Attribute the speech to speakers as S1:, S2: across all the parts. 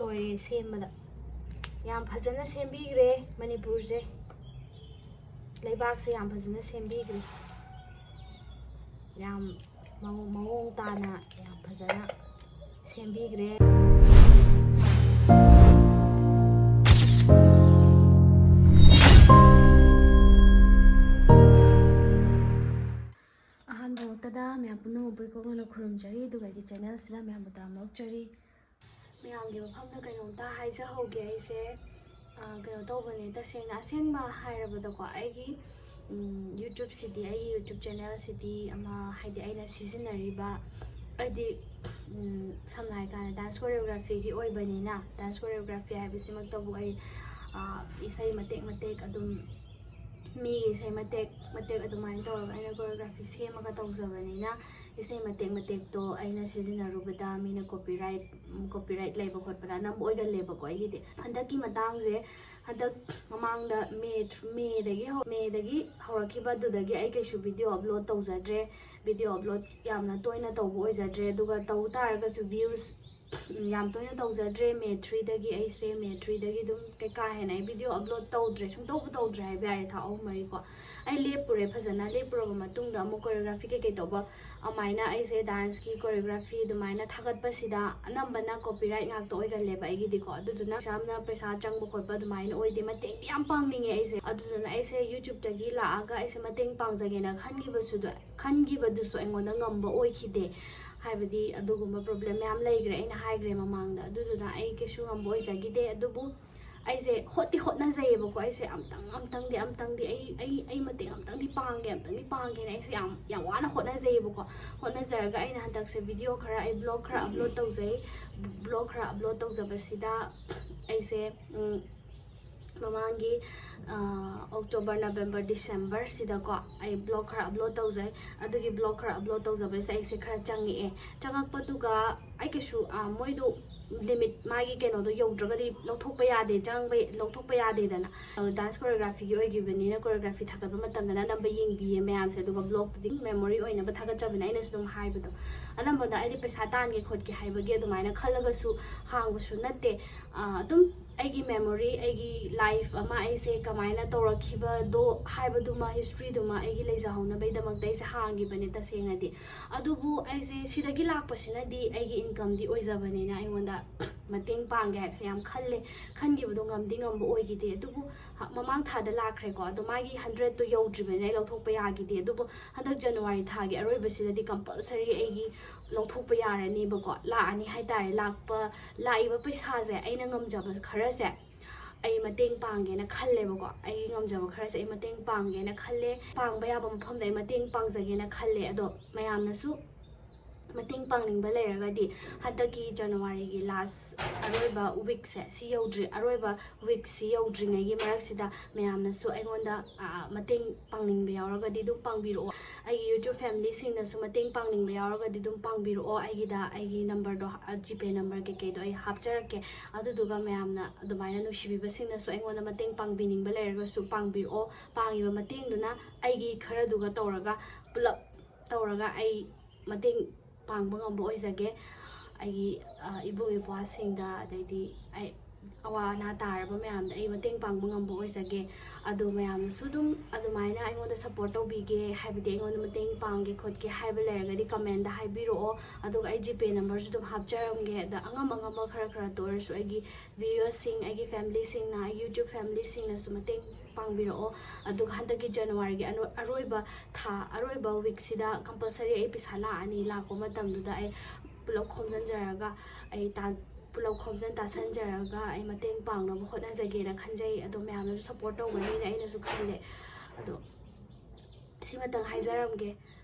S1: ꯂꯣꯏꯔꯦ ꯁꯦꯝꯕꯗ ꯌꯥꯝ ꯐꯖꯅ ꯁꯦꯝꯕꯤꯈ꯭ꯔꯦ ꯃꯅꯤꯄꯨꯔꯁꯦ ꯂꯩꯕꯥꯛꯁꯦ ꯌꯥꯝ ꯐꯖꯅ ꯁꯦꯝꯕꯤꯈ꯭ꯔꯦ ꯌꯥꯝ ꯃꯑꯣꯡ ꯇꯥꯅ ꯌꯥꯝ ꯐꯖꯅ ꯁꯦꯝꯕꯤꯈ꯭ꯔꯦ ꯑꯍꯥꯟꯕꯃꯛꯇꯗ ꯃꯌꯥꯝ ꯄꯨꯝꯅꯃꯛꯄꯨ ꯏꯀꯣꯛꯅꯅ ꯈꯨꯔꯨꯝꯖꯔꯤ ꯑꯗꯨꯒ ꯑꯩꯒꯤ ꯆꯦꯅꯦꯜꯁꯤꯗ ꯃꯌꯥꯝꯕꯨ ꯇꯔꯥꯝ ꯑꯣꯛꯆꯔꯤ ꯃꯌꯥꯝꯒꯤ ꯃꯐꯝꯗ ꯀꯩꯅꯣꯝꯇ ꯍꯥꯏꯖꯍꯧꯒꯦ ꯑꯩꯁꯦ ꯀꯩꯅꯣ ꯇꯧꯕꯅꯦ ꯇꯁꯦꯡꯅ ꯑꯁꯦꯡꯕ ꯍꯥꯏꯔꯕꯗꯀꯣ ꯑꯩꯒꯤ ꯌꯨꯇ꯭ꯌꯨꯕꯁꯤꯗꯤ ꯑꯩꯒꯤ ꯌꯨꯇ꯭ꯌꯨꯕ ꯆꯦꯅꯦꯜꯁꯤꯗꯤ ꯍꯥꯏꯗꯤ ꯑꯩꯅ ꯁꯤꯖꯤꯟꯅꯔꯤꯕ ꯍꯥꯏꯗꯤ ꯁꯝꯅ ꯍꯥꯏꯔꯀꯥꯟꯗ ꯗꯥꯟꯁ ꯀꯣꯔꯤꯌꯣꯒ꯭ꯔꯥꯐꯤꯒꯤ ꯑꯣꯏꯕꯅꯤꯅ ꯗꯥꯟꯁ ꯀꯣꯔꯤꯌꯣꯒ꯭ꯔꯥꯐꯤ ꯍꯥꯏꯕꯁꯤꯃꯛꯇꯕꯨ ꯑꯩ ꯏꯁꯩ ꯃꯇꯦꯛ ꯃꯇꯦꯛ ꯑꯗꯨꯝ ꯃꯤꯒꯤ ꯏꯁꯩ ꯃꯇꯦꯛ ꯃꯇꯦꯛ ꯑꯗꯨꯃꯥꯏꯅ ꯇꯧꯔꯒ ꯑꯩꯅ ꯀꯣꯔꯤꯌꯣꯒ꯭ꯔꯥꯐꯤ ꯁꯦꯝꯃꯒ ꯇꯧꯖꯕꯅꯤꯅ ꯏꯁꯩ ꯃꯇꯦꯛ ꯃꯇꯦꯛꯇꯣ ꯑꯩꯅ ꯁꯤꯖꯤꯟꯅꯔꯨꯕꯗ ꯃꯤꯅ ꯀꯣꯄꯤꯔꯥꯏꯠ ꯂꯩꯕ ꯈꯣꯠꯄꯗ ꯑꯅꯝꯕ ꯑꯣꯏꯒꯜꯂꯦꯕꯀꯣ ꯑꯩꯒꯤꯗꯤ ꯍꯟꯗꯛꯀꯤ ꯃꯇꯥꯡꯁꯦ ꯍꯟꯗꯛ ꯃꯃꯥꯡꯗ ꯃꯦꯗꯒꯤ ꯍꯧꯔꯛꯈꯤꯕ ꯑꯗꯨꯗꯒꯤ ꯑꯩ ꯀꯩꯁꯨ ꯚꯤꯗꯤꯑꯣ ꯑꯞꯂꯣꯗ ꯇꯧꯖꯗ꯭ꯔꯦ ꯚꯤꯗꯤꯑꯣ ꯑꯞꯂꯣꯗ ꯌꯥꯝꯅ ꯇꯣꯏꯅ ꯇꯧꯕ ꯑꯣꯏꯖꯗ꯭ꯔꯦ ꯑꯗꯨꯒ ꯇꯧ ꯇꯥꯔꯒꯁꯨ ꯚ꯭ꯌꯨꯁ ꯌꯥꯝ ꯇꯣꯏꯅ ꯇꯧꯖꯗ꯭ꯔꯦ ꯃꯦ 3ꯗꯒꯤ ꯑꯩꯁꯦ ꯃꯦ 3ꯗꯒꯤ ꯑꯗꯨꯝ ꯀꯥ ꯍꯦꯟꯅ ꯑꯩ ꯚꯤꯗꯤꯑꯣ ꯑꯞꯂꯣꯗ ꯇꯧꯗ꯭ꯔꯦ ꯁꯨꯡꯇꯧꯕꯨ ꯇꯧꯗ꯭ꯔꯦ ꯍꯥꯏꯕ ꯌꯥꯔꯦ ꯊꯥ 3-4ꯀꯣ ꯑꯩ ꯂꯦꯞꯄꯨꯔꯦ ꯐꯖꯅ ꯂꯦꯞꯄꯨꯔꯕ ꯃꯇꯨꯡꯗ ꯑꯃꯨꯛ ꯀꯣꯔꯤꯌꯣꯒ꯭ꯔꯥꯐꯤ ꯀꯩꯀꯩ ꯇꯧꯕ ꯑꯗꯨꯃꯥꯏꯅ ꯑꯩꯁꯦ ꯗꯥꯟꯁꯀꯤ ꯀꯣꯔꯤꯌꯣꯒ꯭ꯔꯥꯐꯤ ꯑꯗꯨꯃꯥꯏꯅ ꯊꯥꯒꯠꯄꯁꯤꯗ ꯑꯅꯝꯕꯅ ꯀꯣꯄꯤꯔꯥꯏꯠ ꯉꯥꯛꯇ ꯑꯣꯏꯒꯜꯂꯦꯕ ꯑꯩꯒꯤꯗꯤꯀꯣ ꯑꯗꯨꯗꯨꯅ ꯌꯥꯝꯅ ꯄꯩꯁꯥ ꯆꯪꯕꯈꯣꯠꯄ ꯑꯗꯨꯃꯥꯏꯅ ꯑꯣꯏꯗꯦ ꯃꯇꯦꯡꯗꯤ ꯌꯥꯝ ꯄꯥꯡꯅꯤꯡꯉꯦ ꯑꯩꯁꯦ ꯑꯗꯨꯗꯨꯅ ꯑꯩꯁꯦ ꯌꯨꯇ꯭ꯌꯨꯕꯇꯒꯤ ꯂꯥꯛꯑꯒ ꯑꯩꯁꯦ ꯃꯇꯦꯡ ꯄꯥꯡꯖꯒꯦꯅ ꯈꯟꯈꯤꯕꯗꯨꯁꯨ ꯑꯩꯉꯣꯟda ꯉꯝꯕ ꯑꯣꯏꯈꯤꯗꯦ ꯍꯥꯏꯕꯗꯤ ꯑꯗꯨꯒꯨꯝꯕ ꯄ꯭ꯔꯣꯕ꯭ꯂꯦꯝ ꯃꯌꯥꯝ ꯂꯩꯈ꯭ꯔꯦ ꯑꯩꯅ ꯍꯥꯏꯈ꯭ꯔꯦ ꯃꯃꯥꯡꯗ ꯑꯗꯨꯗꯨꯅ ꯑꯩ ꯀꯩꯁꯨ ꯉꯝꯕ ꯑꯣꯏꯖꯈꯤꯗꯦ ꯑꯗꯨꯕꯨ ꯑꯩꯁꯦ ꯍꯣꯠꯅꯖꯩꯌꯦꯕꯀꯣ ꯑꯩꯁꯦ ꯑꯝꯇꯪꯗꯤ ꯑꯩ ꯃꯇꯦꯡ ꯑꯝꯇꯪꯗꯤ ꯄꯥꯡꯒꯦꯅ ꯑꯩꯁꯦ ꯌꯥꯝ ꯋꯥꯅ ꯍꯣꯠꯅꯖꯩꯌꯦꯕꯀꯣ ꯍꯣꯠꯅꯖꯔꯒ ꯑꯩꯅ ꯍꯟꯗꯛꯁꯦ ꯚꯤꯗꯤꯑꯣ ꯈꯔ ꯑꯩ ꯕ꯭ꯂꯣഗ് ꯈꯔ ꯑꯞꯂꯣꯗ ꯇꯧꯖꯩ ꯕ꯭ꯂꯣഗ് ꯈꯔ ꯑꯞꯂꯣꯗ ꯇꯧꯖꯕꯁꯤꯗ ꯑꯩꯁꯦ ꯃꯃꯥꯡꯒꯤ ꯑꯣꯛꯇꯣꯕꯔ ꯅꯕꯦꯝꯕꯔ ꯗꯤꯁꯦꯝꯕꯔꯁꯤꯗꯀꯣ ꯑꯩ ꯕ꯭ꯂꯣഗ് ꯈꯔ ꯑꯞꯂꯣꯗ ꯇꯧꯖꯩ ꯑꯗꯨꯒꯤ ꯕ꯭ꯂꯣഗ് ꯈꯔ ꯑꯞꯂꯣꯗ ꯇꯧꯖꯕꯁꯦ ꯑꯩꯁꯦ ꯈꯔ ꯆꯪꯉꯛꯄꯗꯨꯒ ꯑꯩ ꯀꯩꯁꯨ ꯃꯣꯏꯗꯣ ꯂꯤꯃꯤꯠ ꯃꯥꯒꯤ ꯀꯩꯅꯣꯗꯣ ꯌꯧꯗ꯭ꯔꯒꯗꯤ ꯂꯧꯊꯣꯛꯄ ꯌꯥꯗꯦ ꯂꯧꯊꯣꯛꯄ ꯌꯥꯗꯦꯗꯅ ꯗꯥꯟꯁ ꯀꯣꯔꯤꯌꯣꯒ꯭ꯔꯥꯐꯤꯒꯤ ꯑꯣꯏꯈꯤꯕꯅꯤನ ꯀꯣꯔꯤꯌꯣꯒ꯭ꯔꯥꯐꯤ ꯊꯥꯒꯠꯄ ꯃꯇꯝꯗꯅ ꯑꯅꯝꯕ ꯌꯦꯡꯕꯤꯌꯦ ꯃꯌꯥꯝꯁꯦ ꯑꯗꯨꯒ ꯕ꯭ꯂꯣꯒꯇꯗꯤ ꯃꯦꯃꯣꯔꯤ ꯑꯣꯏꯅꯕ ꯊꯥꯒꯠꯆꯕꯅꯦ ꯑꯩꯅꯁꯨ ꯑꯗꯨꯝ ꯍꯥꯏꯕꯗꯣ ꯑꯅꯝꯕꯗ ꯑꯩꯗꯤ ꯄꯩꯁా ꯇꯥꯟꯒꯦ ꯈꯣꯠꯀꯦ ꯍꯥꯏꯕꯒꯤ ꯑꯗꯨꯃꯥꯏꯅ ꯈꯜꯂꯒꯁꯨ ꯍꯥꯡꯕꯁꯨ ꯅꯠꯇꯦ ꯑꯗꯨꯝ ꯑꯩꯒꯤ ꯃꯦꯃꯣꯔꯤ ꯑꯩꯒꯤ ꯂꯥꯏꯐ ꯑꯃ ꯑꯩꯁꯦ ꯀꯃꯥꯏꯅ ꯇꯧꯔꯛꯈꯤꯕꯗꯣ ꯍꯥꯏꯕꯗꯨꯃ ꯍꯤꯁꯇ꯭ꯔꯤꯗꯨꯃ ꯑꯩꯒꯤ ꯂꯩꯖꯍꯧꯅꯕꯒꯤꯗꯃꯛꯇ ꯑꯩꯁꯦ ꯍꯥꯡꯈꯤꯕꯅꯦ ꯇꯁꯦꯡꯅꯗꯤ ꯑꯗꯨꯕꯨ ꯑꯩꯁꯦ ꯁꯤꯗꯒꯤ ꯂꯥꯛꯄꯁꯤꯅꯗꯤ ꯑꯩꯒꯤ ꯏꯟꯀꯝꯗꯤ ꯑꯣꯏꯖꯕꯅꯤꯅ ꯑꯩꯉꯣꯟꯗ ꯃꯇꯦꯡ ꯄꯥꯡꯒꯦ ꯍꯥꯏꯕꯁꯦ ꯌꯥꯝ ꯈꯟꯈꯤꯕꯗꯣ ꯉꯝꯕ ꯑꯣꯏꯈꯤꯗꯦ ꯑꯗꯨꯕꯨ ꯃꯃꯥꯡ ꯊꯥꯗ ꯂꯥꯛꯈ꯭ꯔꯦꯀꯣ ꯑꯗꯣ ꯃꯥꯒꯤ 100ꯇꯣ ꯌꯧꯗ꯭ꯔꯤꯕꯅꯤꯅ ꯑꯩ ꯂꯧꯊꯣꯛꯄ ꯌꯥꯈꯤꯗꯦ ꯑꯗꯨꯕꯨ ꯍꯟꯗꯛ ꯖꯅꯋꯥꯔꯤ ꯊꯥꯒꯤ ꯑꯔꯣꯏꯕꯁꯤꯗꯗꯤ ꯀꯝꯄꯜꯁꯔꯤ ꯑꯩꯒꯤ ꯂꯧꯊꯣꯛꯄ ꯌꯥꯔꯅꯤꯕꯀꯣ ꯂꯥꯛꯑꯅꯤ ꯍꯥꯏꯇꯥꯔꯦ ꯂꯥꯛꯏꯕ ꯄꯩꯁꯥꯁꯦ ꯑꯩꯅ ꯉꯝꯖꯕ ꯈꯔꯁꯦ ꯑꯩ ꯃꯇꯦꯡ ꯄꯥꯡꯒꯦꯅ ꯈꯜꯂꯦꯕꯀꯣ ꯑꯩꯒꯤ ꯉꯝꯖꯕ ꯈꯔꯁꯦ ꯑꯩ ꯃꯇꯦꯡ ꯄꯥꯡꯒꯦꯅ ꯈꯜꯂꯦ ꯄꯥꯡꯕ ꯌꯥꯕ ꯃꯐꯝꯗ ꯑꯩ ꯃꯇꯦꯡ ꯄꯥꯡꯖꯒꯦꯅ ꯈꯜꯂꯦ ꯑꯗꯣ ꯃꯌꯥꯝꯅꯁꯨ ꯃꯇꯦꯡ ꯄꯥꯡꯅꯤꯡꯕ ꯂꯩꯔꯒꯗꯤ ꯍꯟꯗꯛꯀꯤ ꯖꯅꯋꯥꯔꯤꯒꯤ ꯑꯔꯣꯏꯕ ꯋꯤꯛꯁꯦ ꯑꯔꯣꯏꯕ ꯋꯤꯛꯁꯤ ꯌꯧꯗ꯭ꯔꯤꯉꯩꯒꯤ ꯃꯔꯛꯁꯤꯗ ꯃꯌꯥꯝꯅꯁꯨ ꯑꯩꯉꯣꯟꯗ ꯃꯇꯦꯡ ꯄꯥꯡꯅꯤꯡꯕ ꯌꯥꯎꯔꯒꯗꯤ ꯑꯗꯨꯝ ꯄꯥꯡꯕꯤꯔꯛꯑꯣ ꯑꯩꯒꯤ ꯌꯨꯇ꯭ꯌꯨꯕ ꯐꯦꯃꯤꯂꯤꯁꯤꯡꯅꯁꯨ ꯃꯇꯦꯡ ꯄꯥꯡꯅꯤꯡꯕ ꯌꯥꯎꯔꯒꯗꯤ ꯑꯗꯨꯝ ꯄꯥꯡꯕꯤꯔꯛꯑꯣ ꯑꯩꯒꯤ ꯅꯝꯕꯔꯗꯣ ꯖꯤꯄꯦ ꯅꯝꯕꯔ ꯀꯩꯀꯩꯗꯣ ꯑꯩ ꯍꯥꯞꯆꯔꯛꯀꯦ ꯑꯗꯨꯗꯨꯒ ꯃꯌꯥꯝꯅ ꯑꯗꯨꯃꯥꯏꯅ ꯅꯨꯡꯁꯤꯕꯤꯕꯁꯤꯡꯅꯁꯨ ꯑꯩꯉꯣꯟꯗ ꯃꯇꯦꯡ ꯄꯥꯡꯕꯤꯅꯤꯡꯕ ꯂꯩꯔꯒꯁꯨ ꯄꯥꯡꯕꯤꯔꯛꯑꯣ ꯄꯥꯡꯉꯤꯕ ꯃꯇꯦꯡꯗꯨꯅ ꯑꯩꯒꯤ ꯈꯔꯗꯨꯒ ꯇꯧꯔꯒ ꯄꯨꯂꯞ ꯇꯧꯔꯒ ꯑꯩ ꯃꯇꯦꯡ ꯄꯥꯡꯕ ꯉꯝꯕ ꯑꯣꯏꯖꯒꯦ ꯑꯩꯒꯤ ꯏꯕꯨꯡ ꯏꯄ꯭ꯋꯥꯁꯤꯡꯗ ꯑꯗꯩꯗꯤ ꯑꯩ ꯑꯋꯥ ꯑꯅꯥ ꯇꯥꯔꯕ ꯃꯌꯥꯝꯗ ꯑꯩ ꯃꯇꯦꯡ ꯄꯥꯡꯕ ꯉꯝꯕ ꯑꯣꯏꯖꯒꯦ ꯑꯗꯣ ꯃꯌꯥꯝꯅꯁꯨ ꯑꯗꯨꯝ ꯑꯗꯨꯃꯥꯏꯅ ꯑꯩꯉꯣꯟꯗ ꯁꯞꯄꯣꯔꯠ ꯇꯧꯕꯤꯒꯦ ꯍꯥꯏꯕꯗꯤ ꯑꯩꯉꯣꯟꯗ ꯃꯇꯦꯡ ꯄꯥꯡꯒꯦ ꯈꯣꯠꯀꯦ ꯍꯥꯏꯕ ꯂꯩꯔꯒꯗꯤ ꯀꯃꯦꯟꯗ ꯍꯥꯏꯕꯤꯔꯛꯑꯣ ꯑꯗꯨꯒ ꯑꯩ ꯖꯤꯄꯦ ꯅꯝꯕꯔꯁꯨ ꯑꯗꯨꯝ ꯍꯥꯞꯆꯔꯝꯒꯦ ꯑꯗ ꯑꯉꯝꯕ ꯈꯔꯇ ꯑꯣꯏꯔꯁꯨ ꯑꯩꯒꯤ ꯚ꯭ꯌꯨꯋꯔꯁꯤꯡ ꯑꯩꯒꯤ ꯐꯦꯃꯤꯂꯤꯁꯤꯡꯅ ꯑꯩꯒꯤ ꯌꯨꯇ꯭ꯌꯨꯕ ꯐꯦꯃꯤꯂꯤꯁꯤꯡꯅꯁꯨ ꯃꯇꯦꯡ ꯄꯥꯡꯕꯤꯔꯛꯑꯣ ꯑꯗꯨꯒ ꯍꯟꯗꯛꯀꯤ ꯖꯅꯋꯥꯔꯤꯒꯤ ꯑꯔꯣꯏꯕ ꯋꯤꯛꯁꯤꯗ ꯀꯝꯄꯜꯁꯔꯤ ꯑꯩ ꯄꯩꯁꯥ ꯂꯥꯛꯄ ꯃꯇꯝꯗꯨꯗ ꯑꯩ ꯄꯨꯂꯞ ꯈꯣꯝꯖꯤꯟꯖꯔꯒ ꯄꯨꯂꯞ ꯈꯣꯝꯖꯤꯟ ꯇꯥꯁꯟꯖꯔꯒ ꯑꯩ ꯃꯇꯦꯡ ꯄꯥꯡꯅꯕ ꯍꯣꯠꯅꯖꯒꯦꯅ ꯈꯟꯖꯩ ꯑꯗꯣ ꯃꯌꯥꯝꯅꯁꯨ ꯁꯞꯄꯣꯔꯠ ꯇꯧꯒꯅꯤꯅ ꯑꯩꯅꯁꯨ ꯈꯜꯂꯦ ꯑꯗꯣ ꯁꯤꯃꯇꯪ ꯍꯥꯏꯖꯔꯝꯒꯦ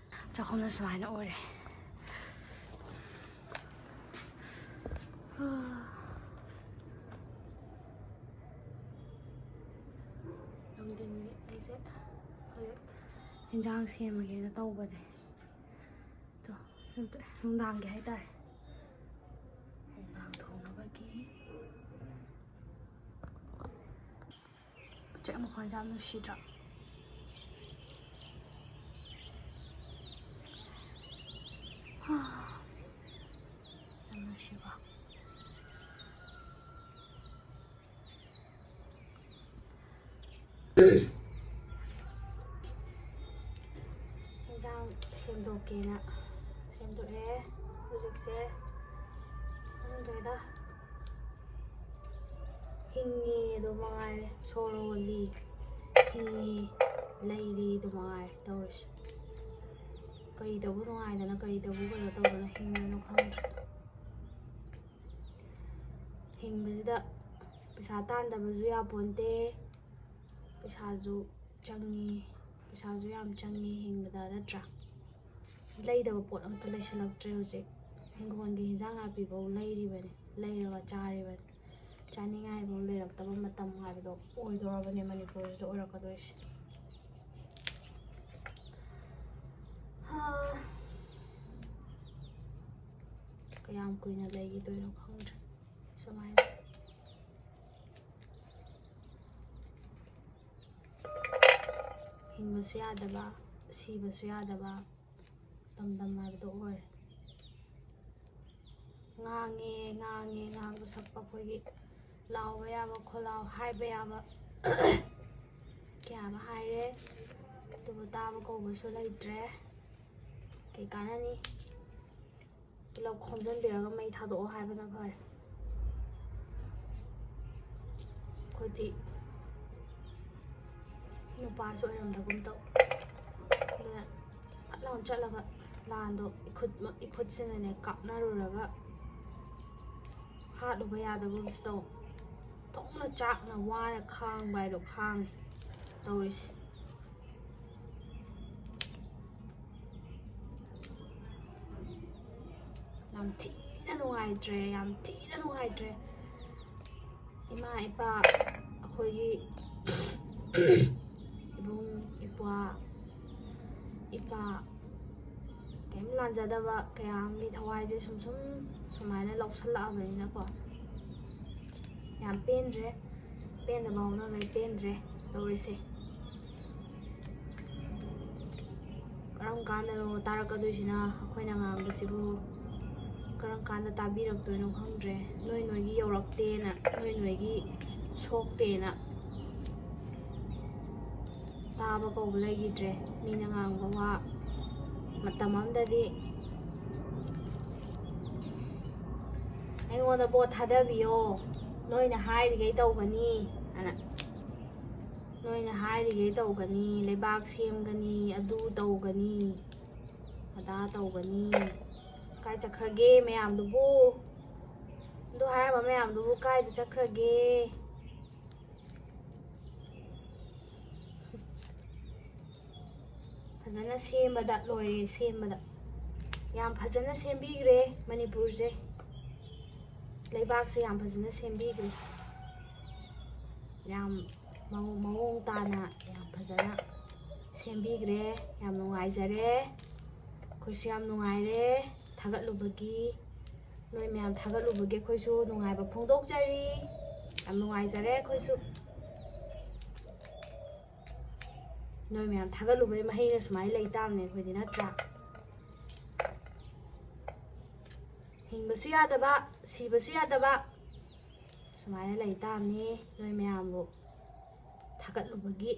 S1: ꯆꯥꯛꯈꯨꯝꯅ ꯁꯨꯃꯥꯏꯅ ꯑꯣꯏꯔꯦ ꯅꯨꯡꯊꯤꯟꯒꯤ ꯑꯩꯁꯦ ꯍꯧꯖꯤꯛ ꯏꯟꯖꯥꯡ ꯁꯦꯝꯃꯒꯦꯅ ꯇꯧꯕꯅꯦ ꯑꯗꯣ ꯅꯨꯡꯗꯥꯡꯒꯤ ꯍꯥꯏꯇꯥꯔꯦ ꯅꯨꯡꯗꯥꯡ ꯊꯣꯡꯅꯕꯒꯤ ꯎꯆꯦꯛ ꯃꯈꯣꯟꯁꯦ ꯌꯥꯝ ꯅꯨꯡꯁꯤꯗ꯭ꯔꯥ ꯌꯥꯝ ꯅꯨꯡꯁꯤꯀꯣ ꯌꯦꯟꯁꯥꯡ ꯁꯦꯝꯗꯣꯛꯀꯦꯅ ꯁꯦꯝꯗꯣꯛꯑꯦ ꯍꯧꯖꯤꯛꯁꯦ ꯈꯪꯗ꯭ꯔꯦꯗ ꯍꯤꯡꯉꯤ ꯑꯗꯨ ꯃꯉꯥꯏꯔꯦ ꯁꯣꯔ ꯍꯣꯜꯂꯤ ꯍꯤꯡꯉꯤ ꯂꯩꯔꯤ ꯑꯗꯨ ꯃꯉꯥꯏꯔꯦ ꯇꯧꯔꯤꯁꯦ ꯀꯔꯤ ꯇꯧꯕ ꯅꯨꯡꯉꯥꯏꯗꯅ ꯀꯔꯤ ꯇꯧꯕ ꯀꯩꯅꯣ ꯇꯧꯗꯅ ꯍꯤꯡꯉꯤꯅꯣ ꯈꯪꯗ꯭ꯔꯦ ꯍꯤꯡꯕꯁꯤꯗ ꯄꯩꯁా ꯇꯥꯟꯗꯕꯁꯨ ꯌꯥꯄꯣꯟꯇꯦ ꯄꯩꯁꯥꯁꯨ ꯆꯪꯉꯤ ꯄꯩꯁꯥꯁꯨ ꯌꯥꯝ ꯆꯪꯉꯤ ꯍꯤꯡꯕꯗ ꯅꯠꯇ꯭ꯔꯥ ꯂꯩꯗꯕ ꯄꯣꯠ ꯑꯝꯇ ꯂꯩꯁꯤꯜꯂꯛꯇ꯭ꯔꯦ ꯍꯧꯖꯤꯛ ꯍꯤꯡꯒꯣꯜꯒꯤ ꯍꯤꯟꯖꯥꯡ ꯅꯥꯄꯤꯐꯧ ꯂꯩꯔꯤꯕꯅꯤ ꯂꯩꯔꯒ ꯆꯥꯔꯤꯕꯅꯤ ꯆꯥꯅꯤꯡꯉꯥꯏꯐꯧ ꯂꯩꯔꯛꯇꯕ ꯃꯇꯝ ꯍꯥꯏꯕꯗꯣ ꯑꯣꯏꯗꯣꯔꯕꯅꯦ ꯃꯅꯤꯄꯨꯔꯁꯤꯗ ꯑꯣꯏꯔꯛꯀꯗꯣꯏꯁꯦ ꯀꯌꯥꯝ ꯀꯨꯏꯅ ꯂꯩꯈꯤꯗꯣꯏꯅꯣ ꯈꯪꯗ꯭ꯔꯦ ꯁꯨꯃꯥꯏꯅ ꯍꯤꯡꯕꯁꯨ ꯌꯥꯗꯕ ꯁꯤꯕꯁꯨ ꯌꯥꯗꯕ ꯂꯝꯗꯝ ꯍꯥꯏꯕꯗꯣ ꯑꯣꯏꯔꯦ ꯉꯥꯡꯕ ꯁꯛꯄ ꯑꯩꯈꯣꯏꯒꯤ ꯂꯥꯎꯕ ꯌꯥꯕ ꯈꯣꯜꯂꯥꯎ ꯍꯥꯏꯕ ꯌꯥꯕ ꯀꯌꯥ ꯑꯃ ꯍꯥꯏꯔꯦ ꯑꯗꯨꯕꯨ ꯇꯥꯕ ꯀꯧꯕꯁꯨ ꯂꯩꯇ꯭ꯔꯦ ꯀꯩ ꯀꯥꯟꯅꯅꯤ ꯄꯨꯂꯞ ꯈꯣꯝꯖꯤꯟꯕꯤꯔꯒ ꯃꯩ ꯊꯥꯗꯣꯛꯑꯣ ꯍꯥꯏꯕꯅ ꯐꯔꯦ ꯑꯩꯈꯣꯏꯗꯤ ꯅꯨꯄꯥꯁꯨ ꯑꯣꯏꯔꯝꯗꯒꯨꯝ ꯇꯧ ꯑꯗꯨꯅ ꯐꯠ ꯂꯥꯎꯅ ꯆꯠꯂꯒ ꯂꯥꯟꯗꯣ ꯏꯈꯨꯠꯁꯤꯅꯅꯦ ꯀꯥꯞꯅꯔꯨꯔꯒ ꯍꯥꯠꯂꯨꯕ ꯌꯥꯗꯒꯨꯝꯁꯨ ꯇꯧ ꯊꯣꯡꯅ ꯆꯥꯛꯅ ꯋꯥꯅ ꯈꯥꯡꯕ ꯍꯥꯏꯗꯣ ꯈꯥꯡꯉꯦ ꯇꯧꯔꯤꯁꯦ ꯌꯥꯝ ꯊꯤꯅ ꯅꯨꯡꯉꯥꯏꯇ꯭ꯔꯦ ꯏꯃꯥ ꯏꯄꯥ ꯑꯩꯈꯣꯏꯒꯤ ꯏꯕꯨꯡ ꯏꯄꯥ ꯀꯩꯝ ꯂꯥꯟꯖꯗꯕ ꯀꯌꯥ ꯑꯃꯒꯤ ꯊꯋꯥꯏꯁꯦ ꯁꯨꯃꯥꯏꯅ ꯂꯧꯁꯜꯂꯛꯑꯕꯅꯤꯅꯀꯣ ꯌꯥꯝ ꯄꯦꯟꯗ꯭ꯔꯦ ꯄꯦꯟꯗꯕ ꯍꯧꯅꯉꯥꯏ ꯄꯦꯟꯗ꯭ꯔꯦ ꯇꯧꯔꯤꯁꯦ ꯀꯔꯝ ꯀꯥꯟꯗꯅꯣ ꯇꯥꯔꯛꯀꯗꯣꯏꯁꯤꯅ ꯑꯩꯈꯣꯏꯅ ꯉꯥꯡꯕꯁꯤꯕꯨ ꯀꯔꯝ ꯀꯥꯟꯗ ꯇꯥꯕꯤꯔꯛꯇꯣꯏꯅꯣ ꯈꯪꯗ꯭ರೆ ꯅꯣꯏꯒꯤ ꯌꯧꯔꯛꯇꯦꯅ ꯅꯣꯏꯒꯤ ꯁꯣꯛꯇꯦꯅ ꯇꯥꯕ ꯀꯧꯕ ꯂꯩꯈꯤꯗ꯭ꯔꯦ ꯃꯤꯅ ꯉꯥꯡꯕ ꯋꯥ ꯃꯇꯝ ꯑꯃꯗꯗꯤ ꯑꯩꯉꯣꯟꯗ ꯚꯣꯠ ꯊꯥꯗꯕꯤꯌꯣ ꯅꯣꯏꯅ ꯍꯥꯏꯔꯤꯈꯩ ꯇꯧꯒꯅꯤ ꯑꯅ ꯅꯣꯏꯅ ꯍꯥꯏꯔꯤꯈꯩ ꯇꯧꯒꯅꯤ ꯂꯩꯕꯥꯛ ꯁꯦꯝꯒꯅꯤ ꯑꯗꯨ ꯇꯧꯒꯅꯤ ꯑꯗꯥ ꯇꯧꯒꯅꯤ ꯀꯥꯏ ꯆꯠꯈ꯭ꯔꯒꯦ ꯃꯌꯥꯝꯗꯨꯕꯨ ꯑꯗꯨ ꯍꯥꯏꯔꯝꯕ ꯃꯌꯥꯝꯗꯨꯕꯨ ꯀꯥꯏꯗ ꯆꯠꯈ꯭ꯔꯒꯦ ꯐꯖꯅ ꯁꯦꯝꯕꯗ ꯂꯣꯏꯔꯦ ꯁꯦꯝꯕꯗ ꯌꯥꯝ ꯐꯖꯅ ꯁꯦꯝꯕꯤꯈ꯭ꯔꯦ ꯃꯅꯤꯄꯨꯔꯁꯦ ꯂꯩꯕꯥꯛꯁꯦ ꯌꯥꯝ ꯐꯖꯅ ꯁꯦꯝꯕꯤꯈ꯭ꯔꯦ ꯌꯥꯝ ꯃꯑꯣꯡ ꯇꯥꯅ ꯌꯥꯝ ꯐꯖꯅ ꯁꯦꯝꯕꯤꯈ꯭ꯔꯦ ꯌꯥꯝ ꯅꯨꯡꯉꯥꯏꯖꯔꯦ ꯑꯩꯈꯣꯏꯁꯨ ꯌꯥꯝ ꯅꯨꯡꯉꯥꯏꯔꯦ ꯊꯥꯒꯠꯂꯨꯕꯒꯤ ꯅꯣꯏ ꯃꯌꯥꯝ ꯊꯥꯒꯠꯂꯨꯕꯒꯤ ꯑꯩꯈꯣꯏꯁꯨ ꯅꯨꯡꯉꯥꯏꯕ ꯐꯣꯡꯗꯣꯛꯆꯔꯤ ꯌꯥꯝ ꯅꯨꯡꯉꯥꯏꯖꯔꯦ ꯑꯩꯈꯣꯏꯁꯨ ꯅꯣꯏ ꯃꯌꯥꯝ ꯊꯥꯒꯠꯂꯨꯕꯩ ꯃꯍꯩꯅ ꯁꯨꯃꯥꯏꯅ ꯂꯩ ꯇꯥꯕꯅꯦ ꯑꯩꯈꯣꯏꯗꯤ ꯅꯠꯇ꯭ꯔꯥ ꯍꯤꯡꯕꯁꯨ ꯌꯥꯗꯕ ꯁꯤꯕꯁꯨ ꯌꯥꯗꯕ ꯁꯨꯃꯥꯏꯅ ꯂꯩ ꯇꯥꯕꯅꯤ ꯅꯣꯏ ꯃꯌꯥꯝꯕꯨ ꯊꯥꯒꯠꯂꯨꯕꯒꯤ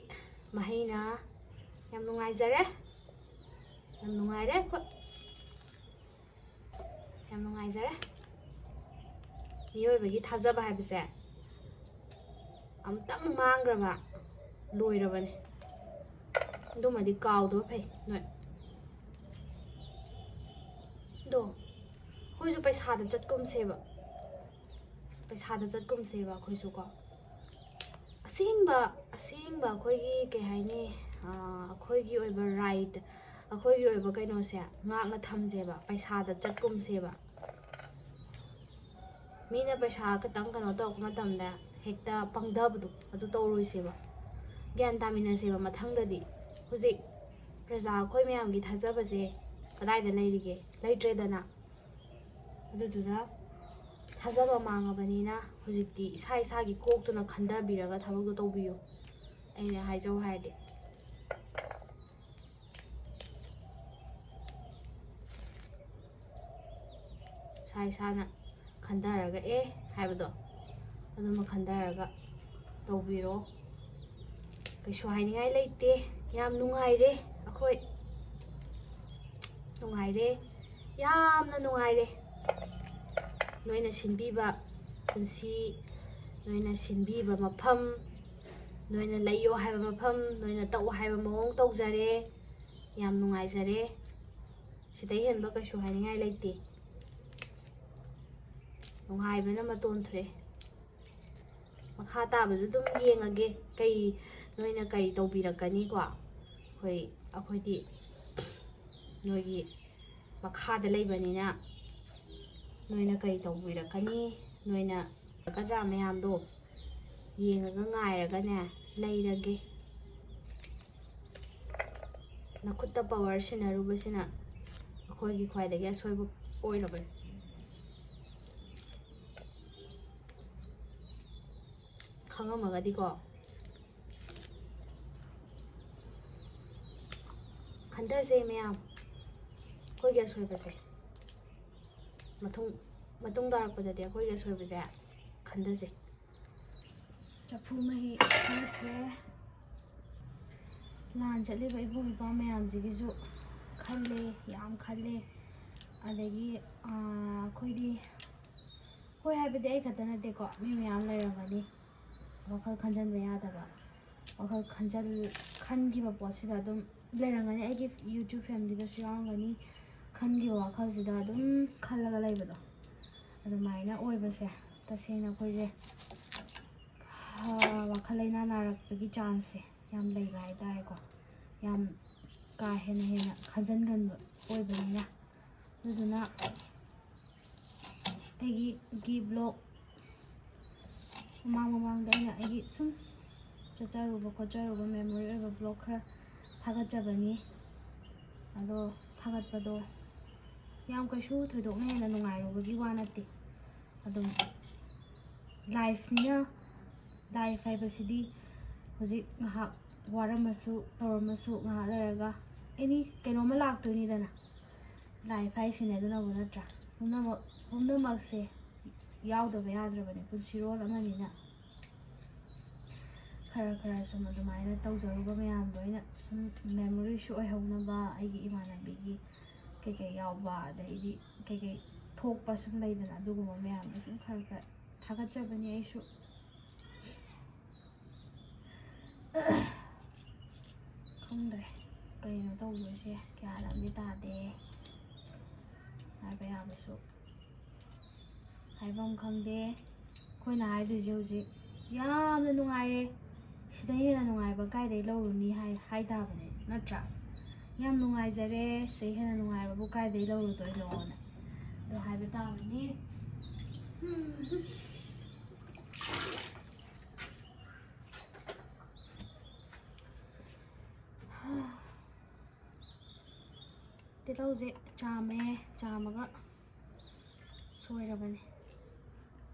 S1: ꯃꯍꯩꯅ ꯌꯥꯝ ꯅꯨꯡꯉꯥꯏꯖꯔꯦ ꯌꯥꯝ ꯅꯨꯡꯉꯥꯏꯔꯦ ꯑꯩꯈꯣꯏ ꯌꯥꯝ ꯅꯨꯡꯉꯥꯏꯖꯔꯦ ꯃꯤꯑꯣꯏꯕꯒꯤ ꯊꯥꯖꯕ ꯍꯥꯏꯕꯁꯦ ꯑꯃꯨꯛꯇꯪ ꯃꯥꯡꯈ꯭ꯔꯕ ꯂꯣꯏꯔꯕꯅꯤ ꯑꯗꯨꯃꯗꯤ ꯀꯥꯎꯗꯕ ꯐꯩ ꯅꯣꯏ ꯑꯗꯣ ꯑꯩꯈꯣꯏꯁꯨ ꯄꯩꯁꯥꯗ ꯆꯠꯀꯨꯝꯁꯦꯕ ꯑꯩꯈꯣꯏꯁꯨ ꯀꯣ ꯑꯁꯦꯡꯕ ꯑꯩꯈꯣꯏꯒꯤ ꯀꯩ ꯍꯥꯏꯅꯤ ꯑꯩꯈꯣꯏꯒꯤ ꯑꯣꯏꯕ ꯔꯥꯏꯠ ꯑꯩꯈꯣꯏꯒꯤ ꯑꯣꯏꯕ ꯀꯩꯅꯣꯁꯦ ꯉꯥꯛꯅ ꯊꯝꯁꯦꯕ ꯄꯩꯁꯥꯗ ꯆꯠꯀꯨꯝꯁꯦꯕ ꯃꯤꯅ ꯄꯩꯁꯥ ꯈꯤꯇꯪ ꯀꯩꯅꯣ ꯇꯧꯔꯛꯄ ꯃꯇꯝꯗ ꯍꯦꯛꯇ ꯄꯪꯊꯕꯗꯣ ꯑꯗꯨ ꯇꯧꯔꯣꯏꯁꯦꯕ ꯒ꯭ꯌꯥꯟ ꯇꯥꯃꯤꯟꯅꯁꯦꯕ ꯃꯊꯪꯗꯗꯤ ꯍꯧꯖꯤꯛ ꯄ꯭ꯔꯖꯥ ꯑꯩꯈꯣꯏ ꯃꯌꯥꯝꯒꯤ ꯊꯥꯖꯕꯁꯦ ꯀꯗꯥꯏꯗ ꯂꯩꯔꯤꯒꯦ ꯂꯩꯇ꯭ꯔꯦꯗꯅ ꯑꯗꯨꯗꯨꯅ ꯊꯥꯖꯕ ꯃꯥꯡꯉꯕꯅꯤꯅ ꯍꯧꯖꯤꯛꯇꯤ ꯏꯁꯥꯒꯤ ꯀꯣꯛꯇꯨꯅ ꯈꯟꯊꯕꯤꯔꯒ ꯊꯕꯛꯇꯣ ꯇꯧꯕꯤꯌꯨ ꯑꯩꯅ ꯍꯥꯏꯖꯧ ꯍꯥꯏꯔꯗꯤ ꯏꯁꯥꯅ ꯈꯟꯊꯔꯒ ꯍꯥꯏꯕꯗꯣ ꯑꯗꯨꯃ ꯈꯟꯊꯔꯒ ꯇꯧꯕꯤꯔꯣ ꯀꯩꯁꯨ ꯍꯥꯏꯅꯤꯡꯉꯥꯏ ꯂꯩꯇꯦ ꯌꯥꯝ ꯅꯨꯡꯉꯥꯏꯔꯦ ꯑꯩꯈꯣꯏ ꯅꯨꯡꯉꯥꯏꯔꯦ ꯌꯥꯝꯅ ꯅꯨꯡꯉꯥꯏꯔꯦ ꯅꯣꯏꯅ ꯁꯤꯟꯕꯤꯕ ꯄꯨꯟꯁꯤ ꯅꯣꯏꯅ ꯁꯤꯟꯕꯤꯕ ꯃꯐꯝ ꯅꯣꯏꯅ ꯂꯩꯌꯣ ꯍꯥꯏꯕ ꯃꯐꯝ ꯅꯣꯏꯅ ꯇꯧ ꯍꯥꯏꯕ ꯃꯑꯣꯡ ꯇꯧꯖꯔꯦ ꯌꯥꯝ ꯅꯨꯡꯉꯥꯏꯖꯔꯦ ꯁꯤꯗꯩ ꯍꯦꯟꯕ ꯀꯩꯁꯨ ꯍꯥꯏꯅꯤꯡꯉꯥꯏ ꯂꯩꯇꯦ ꯅꯨꯡꯉꯥꯏꯕꯅ ꯃꯇꯣꯟ ꯊꯣꯛꯑꯦ ꯃꯈꯥ ꯇꯥꯕꯁꯨ ꯑꯗꯨꯝ ꯌꯦꯡꯉꯒꯦ ꯅꯣꯏꯅ ꯀꯔꯤ ꯇꯧꯕꯤꯔꯛꯀꯅꯤꯀꯣ ꯑꯩꯈꯣꯏꯗꯤ ꯅꯣꯏꯒꯤ ꯃꯈꯥꯗ ꯂꯩꯕꯅꯤꯅ ꯅꯣꯏꯅꯀꯔꯤ ꯇꯧꯕꯤꯔꯛꯀꯅꯤ ꯅꯣꯏꯅ ꯒꯗ꯭ꯔꯥ ꯃꯌꯥꯝꯗꯣ ꯌꯦꯡꯉꯒ ꯉꯥꯏꯔꯒꯅꯦ ꯂꯩꯔꯒꯦ ꯅꯈꯨꯠꯇ ꯄꯋꯥꯔ ꯁꯤꯟꯅꯔꯨꯕꯁꯤꯅ ꯑꯩꯈꯣꯏꯒꯤ ꯈ꯭ꯋꯥꯏꯗꯒꯤ ꯑꯁꯣꯏꯕ ꯑꯣꯏꯔꯕꯅꯤ ꯈꯪꯉꯝꯃꯒꯗꯤꯀꯣ ꯈꯟꯊꯁꯦ ꯃꯌꯥꯝ ꯑꯩꯈꯣꯏꯒꯤ ꯑꯁꯣꯏꯕꯁꯦ ꯃꯇꯨꯡ ꯇꯥꯔꯛꯄꯗꯗꯤ ꯑꯩꯈꯣꯏꯒꯤ ꯑꯁꯣꯏꯕꯁꯦ ꯈꯟꯊꯁꯦ ꯆꯐꯨ ꯃꯍꯤ ꯍꯥꯞꯈ꯭ꯔꯦ ꯂꯥꯟ ꯆꯠꯂꯤꯕ ꯏꯕꯨꯡ ꯏꯄ꯭ꯋꯥ ꯃꯌꯥꯝꯁꯤꯒꯤꯁꯨ ꯈꯜꯂꯦ ꯌꯥꯝ ꯈꯜꯂꯦ ꯑꯗꯒꯤ ꯑꯩꯈꯣꯏꯗꯤ ꯍꯣꯏ ꯍꯥꯏꯕꯗꯤ ꯑꯩ ꯈꯛꯇ ꯅꯠꯇꯦꯀꯣ ꯃꯤ ꯃꯌꯥꯝ ꯂꯩꯔꯝꯒꯅꯤ ꯋꯥꯈꯜ ꯈꯟꯖꯟꯕ ꯌꯥꯗꯕ ꯋꯥꯈꯜ ꯈꯟꯈꯤꯕ ꯄꯣꯠꯁꯤꯗ ꯑꯗꯨꯝ ꯂꯩꯔꯝꯒꯅꯤ ꯑꯩꯒꯤ ꯌꯨꯇ꯭ꯌꯨꯕ ꯐꯦꯃꯤꯂꯤꯗꯁꯨ ꯌꯥꯎꯔꯝꯒꯅꯤ ꯈꯟꯈꯤꯕ ꯋꯥꯈꯜꯁꯤꯗ ꯑꯗꯨꯝ ꯈꯜꯂꯒ ꯂꯩꯕꯗꯣ ꯑꯗꯨꯃꯥꯏꯅ ꯑꯣꯏꯕꯁꯦ ꯇꯁꯦꯡꯅ ꯑꯩꯈꯣꯏꯁꯦ ꯋꯥꯈꯜ ꯂꯩꯅꯥ ꯅꯥꯔꯛꯄꯒꯤ ꯆꯥꯟꯁꯁꯦ ꯌꯥꯝ ꯂꯩꯕ ꯍꯥꯏꯇꯥꯔꯦꯀꯣ ꯌꯥꯝ ꯀꯥ ꯍꯦꯟꯅ ꯈꯟꯖꯟꯒꯟꯕ ꯑꯣꯏꯕꯅꯤꯅ ꯑꯗꯨꯗꯨꯅ ꯑꯩꯒꯤ ꯕ꯭ꯂꯣꯛ ꯃꯃꯥꯡꯗ ꯑꯩꯅ ꯑꯩꯒꯤ ꯁꯨꯝ ꯆꯠꯆꯔꯨꯕ ꯈꯣꯠꯆꯔꯨꯕ ꯃꯦꯃꯣꯔꯤ ꯑꯣꯏꯕ ꯕ꯭ꯂꯣꯛ ꯈꯔ ꯊꯥꯒꯠꯆꯕꯅꯤ ꯑꯗꯣ ꯊꯥꯒꯠꯄꯗꯣ ꯌꯥꯝ ꯀꯩꯁꯨ ꯊꯣꯏꯗꯣꯛꯅ ꯍꯦꯟꯅ ꯅꯨꯡꯉꯥꯏꯔꯨꯕꯒꯤ ꯋꯥ ꯅꯠꯇꯦ ꯑꯗꯨꯝ ꯂꯥꯏꯐꯅꯤꯅ ꯂꯥꯏꯐ ꯍꯥꯏꯕꯁꯤꯗꯤ ꯍꯧꯖꯤꯛ ꯉꯥꯏꯍꯥꯛ ꯋꯥꯔꯝꯃꯁꯨ ꯇꯧꯔꯝꯃꯁꯨ ꯉꯥꯏꯍꯥꯛ ꯂꯩꯔꯒ ꯑꯦꯅꯤ ꯀꯩꯅꯣꯝꯃ ꯂꯥꯛꯇꯣꯏꯅꯤꯗꯅ ꯂꯥꯏꯐ ꯍꯥꯏꯁꯤꯅꯦ ꯑꯗꯨꯅꯕꯨ ꯅꯠꯇ꯭ꯔꯥ ꯄꯨꯝꯅꯃꯛꯁꯦ ꯌꯥꯎꯗꯕ ꯌꯥꯗ꯭ꯔꯕꯅꯦ ꯄꯨꯟꯁꯤꯔꯣꯜ ꯑꯃꯅꯤꯅ ꯈꯔ ꯁꯨꯝ ꯑꯗꯨꯃꯥꯏꯅ ꯇꯧꯖꯔꯨꯕ ꯃꯌꯥꯝꯗꯣ ꯑꯩꯅ ꯁꯨꯝ ꯃꯦꯃꯣꯔꯤꯁꯨ ꯑꯣꯏꯍꯧꯅꯕ ꯑꯩꯒꯤ ꯏꯃꯥꯟꯅꯕꯤꯒꯤ ꯀꯩꯀꯩ ꯌꯥꯎꯕ ꯑꯗꯩꯗꯤ ꯀꯩꯀꯩ ꯊꯣꯛꯄ ꯁꯨꯝ ꯂꯩꯗꯅ ꯑꯗꯨꯒꯨꯝꯕ ꯃꯌꯥꯝꯗꯣ ꯁꯨꯝ ꯈꯔ ꯊꯥꯒꯠꯆꯕꯅꯤ ꯑꯩꯁꯨ ꯈꯪꯗ꯭ꯔꯦ ꯀꯩꯅꯣ ꯇꯧꯗꯣꯏꯁꯦ ꯒ꯭ꯌꯥꯟ ꯑꯃꯗꯤ ꯇꯥꯗꯦ ꯍꯥꯏꯕ ꯌꯥꯕꯁꯨ ꯍꯥꯏꯐꯝ ꯈꯪꯗꯦ ꯑꯩꯈꯣꯏꯅ ꯍꯥꯏꯗꯣꯏꯁꯦ ꯍꯧꯖꯤꯛ ꯌꯥꯝꯅ ꯅꯨꯡꯉꯥꯏꯔꯦ ꯁꯤꯗ ꯍꯦꯟꯅ ꯅꯨꯡꯉꯥꯏꯕ ꯀꯥꯏꯗꯒꯤ ꯂꯧꯔꯨꯅꯤ ꯍꯥꯏ ꯇꯥꯕꯅꯦ ꯅꯠꯇ꯭ꯔꯥ ꯌꯥꯝ ꯅꯨꯡꯉꯥꯏꯖꯔꯦ ꯁꯤꯗ ꯍꯦꯟꯅ ꯅꯨꯡꯉꯥꯏꯕꯕꯨ ꯀꯥꯏꯗꯒꯤ ꯂꯧꯔꯨꯗꯣꯏꯅꯣꯅ ꯑꯗꯣ ꯍꯥꯏꯕ ꯇꯥꯕꯅꯤ ꯇꯤꯜꯍꯧꯁꯦ ꯆꯥꯝꯃꯒ ꯁꯣꯏꯔꯕꯅꯤ